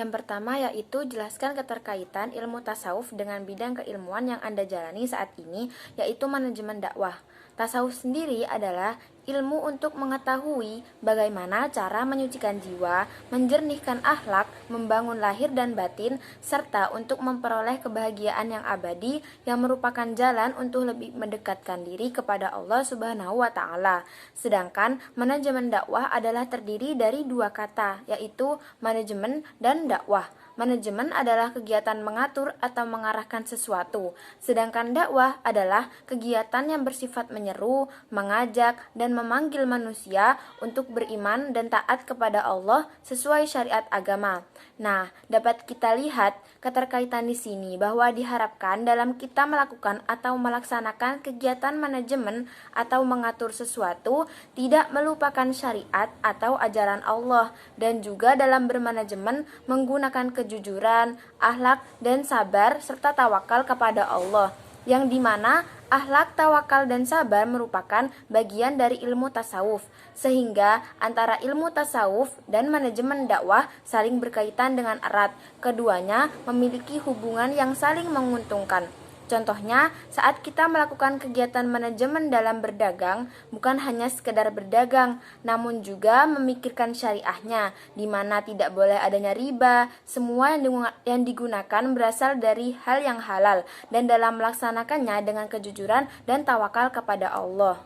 Yang pertama yaitu jelaskan keterkaitan ilmu tasawuf dengan bidang keilmuan yang Anda jalani saat ini, yaitu manajemen dakwah. Tasawuf sendiri adalah ilmu untuk mengetahui bagaimana cara menyucikan jiwa, menjernihkan akhlak, membangun lahir dan batin, serta untuk memperoleh kebahagiaan yang abadi yang merupakan jalan untuk lebih mendekatkan diri kepada Allah Subhanahu wa Ta'ala. Sedangkan manajemen dakwah adalah terdiri dari dua kata, yaitu manajemen dan dakwah. Manajemen adalah kegiatan mengatur atau mengarahkan sesuatu, sedangkan dakwah adalah kegiatan yang bersifat menyeru, mengajak, dan memanggil manusia untuk beriman dan taat kepada Allah sesuai syariat agama. Nah, dapat kita lihat keterkaitan di sini bahwa diharapkan dalam kita melakukan atau melaksanakan kegiatan manajemen atau mengatur sesuatu tidak melupakan syariat atau ajaran Allah, dan juga dalam bermanajemen menggunakan kejujuran, akhlak, dan sabar serta tawakal kepada Allah, yang dimana akhlak, tawakal, dan sabar merupakan bagian dari ilmu tasawuf, sehingga antara ilmu tasawuf dan manajemen dakwah saling berkaitan dengan erat. Keduanya memiliki hubungan yang saling menguntungkan. Contohnya, saat kita melakukan kegiatan manajemen dalam berdagang, bukan hanya sekedar berdagang, namun juga memikirkan syariahnya, di mana tidak boleh adanya riba. Semua yang digunakan berasal dari hal yang halal, dan dalam melaksanakannya dengan kejujuran dan tawakal kepada Allah.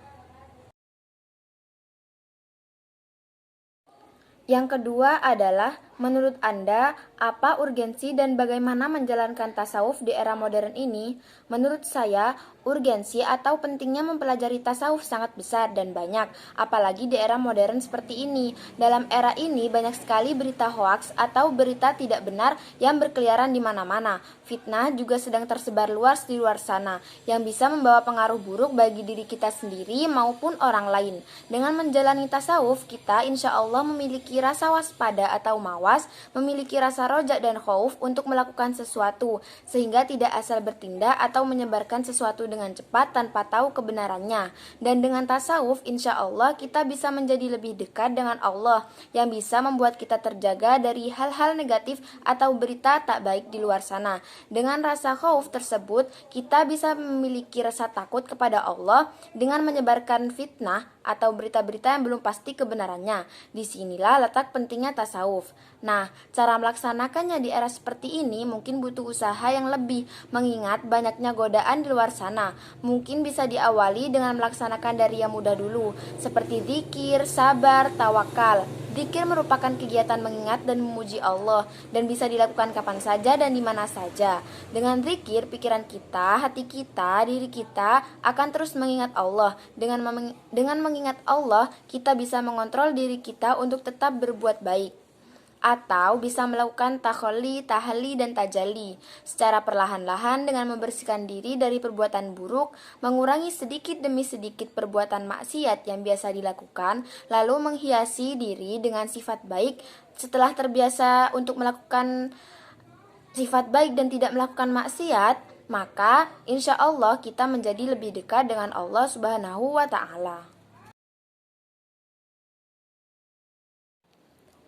Yang kedua adalah, menurut Anda, apa urgensi dan bagaimana menjalankan tasawuf di era modern ini? Menurut saya, urgensi atau pentingnya mempelajari tasawuf sangat besar dan banyak, apalagi di era modern seperti ini. Dalam era ini banyak sekali berita hoaks atau berita tidak benar yang berkeliaran di mana-mana. Fitnah juga sedang tersebar luas di luar sana, yang bisa membawa pengaruh buruk bagi diri kita sendiri maupun orang lain. Dengan menjalani tasawuf, kita insya Allah memiliki rasa waspada atau mawas, memiliki rasa roja dan khauf untuk melakukan sesuatu, sehingga tidak asal bertindak atau menyebarkan sesuatu dengan cepat tanpa tahu kebenarannya. Dan dengan tasawuf, insya Allah kita bisa menjadi lebih dekat dengan Allah, yang bisa membuat kita terjaga dari hal-hal negatif atau berita tak baik di luar sana. Dengan rasa khauf tersebut, kita bisa memiliki rasa takut kepada Allah dengan menyebarkan fitnah atau berita-berita yang belum pasti kebenarannya. Disinilah letak pentingnya tasawuf. Nah, cara melaksanakannya di era seperti ini mungkin butuh usaha yang lebih, mengingat banyaknya godaan di luar sana. Mungkin bisa diawali dengan melaksanakan dari yang mudah dulu, seperti zikir, sabar, tawakal. Zikir merupakan kegiatan mengingat dan memuji Allah, dan bisa dilakukan kapan saja dan di mana saja. Dengan zikir, pikiran kita, hati kita, diri kita akan terus mengingat Allah. Dengan mengingat Allah, kita bisa mengontrol diri kita untuk tetap berbuat baik, atau bisa melakukan takholi, tahli, dan tajali secara perlahan-lahan dengan membersihkan diri dari perbuatan buruk, mengurangi sedikit demi sedikit perbuatan maksiat yang biasa dilakukan, lalu menghiasi diri dengan sifat baik. Setelah terbiasa untuk melakukan sifat baik dan tidak melakukan maksiat, maka insya Allah kita menjadi lebih dekat dengan Allah Subhanahu wa Ta'ala.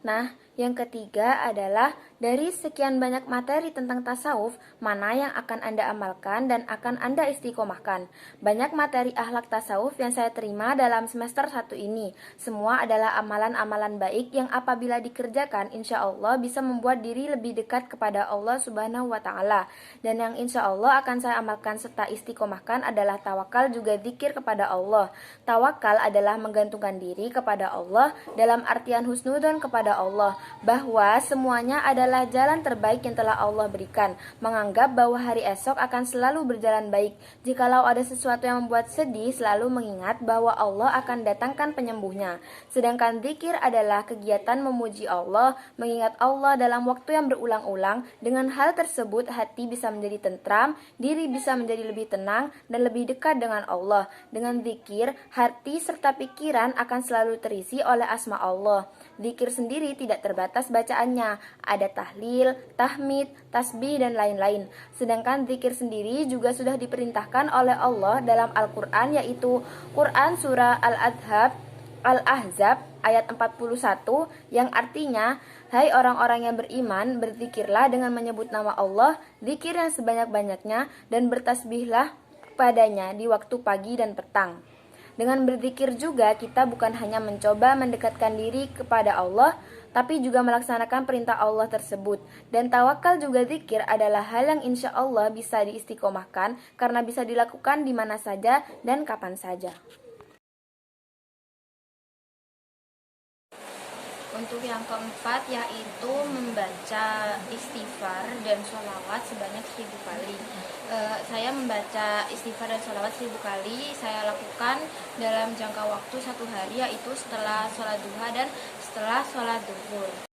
Nah, yang ketiga adalah, dari sekian banyak materi tentang tasawuf, mana yang akan Anda amalkan dan akan Anda istiqomahkan? Banyak materi akhlak tasawuf yang saya terima dalam semester 1 ini. Semua adalah amalan-amalan baik yang apabila dikerjakan, insya Allah bisa membuat diri lebih dekat kepada Allah Subhanahu wa Ta'ala. Dan yang insya Allah akan saya amalkan serta istiqomahkan adalah tawakal, juga zikir kepada Allah. Tawakal adalah menggantungkan diri kepada Allah dalam artian husnudon kepada Allah, bahwa semuanya adalah jalan terbaik yang telah Allah berikan, menganggap bahwa hari esok akan selalu berjalan baik. Jikalau ada sesuatu yang membuat sedih, selalu mengingat bahwa Allah akan datangkan penyembuhnya. Sedangkan zikir adalah kegiatan memuji Allah, mengingat Allah dalam waktu yang berulang-ulang. Dengan hal tersebut, hati bisa menjadi tentram, diri bisa menjadi lebih tenang dan lebih dekat dengan Allah. Dengan zikir, hati serta pikiran akan selalu terisi oleh asma Allah. Zikir sendiri tidak terbatas bacaannya, ada tahlil, tahmid, tasbih, dan lain-lain. Sedangkan zikir sendiri juga sudah diperintahkan oleh Allah dalam Al-Quran, yaitu Quran Surah Al-Adhab Al-Ahzab ayat 41 yang artinya, hai orang-orang yang beriman, berzikirlah dengan menyebut nama Allah, zikir yang sebanyak-banyaknya, dan bertasbihlah padanya di waktu pagi dan petang. Dengan berzikir juga kita bukan hanya mencoba mendekatkan diri kepada Allah, tapi juga melaksanakan perintah Allah tersebut. Dan tawakal juga zikir adalah hal yang insya Allah bisa diistiqomahkan karena bisa dilakukan di mana saja dan kapan saja. Untuk yang keempat yaitu membaca istighfar dan sholawat sebanyak 1000 kali. Saya membaca istighfar dan sholawat 1000 kali saya lakukan dalam jangka waktu 1 hari, yaitu setelah sholat duha dan setelah sholat duhur.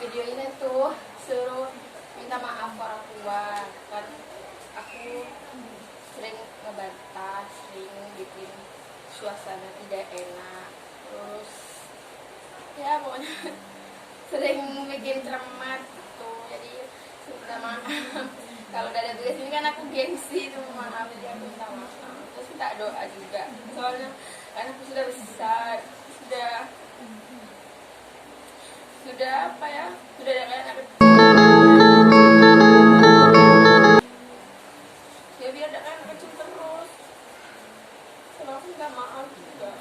Video ini tuh suruh minta maaf orang tua, kan aku sering ngebantah, sering bikin suasana tidak enak, terus ya pokoknya sering bikin cermat gitu, jadi minta maaf. Kalau udah ada tugas ini kan aku gengsi tuh maaf, jadi aku minta maaf, terus minta doa juga, soalnya karena aku sudah besar, sudah apa ya, sudah ada kayak anak kecil, ya biar ada kayak anak kecil terus, kalau aku minta maaf juga.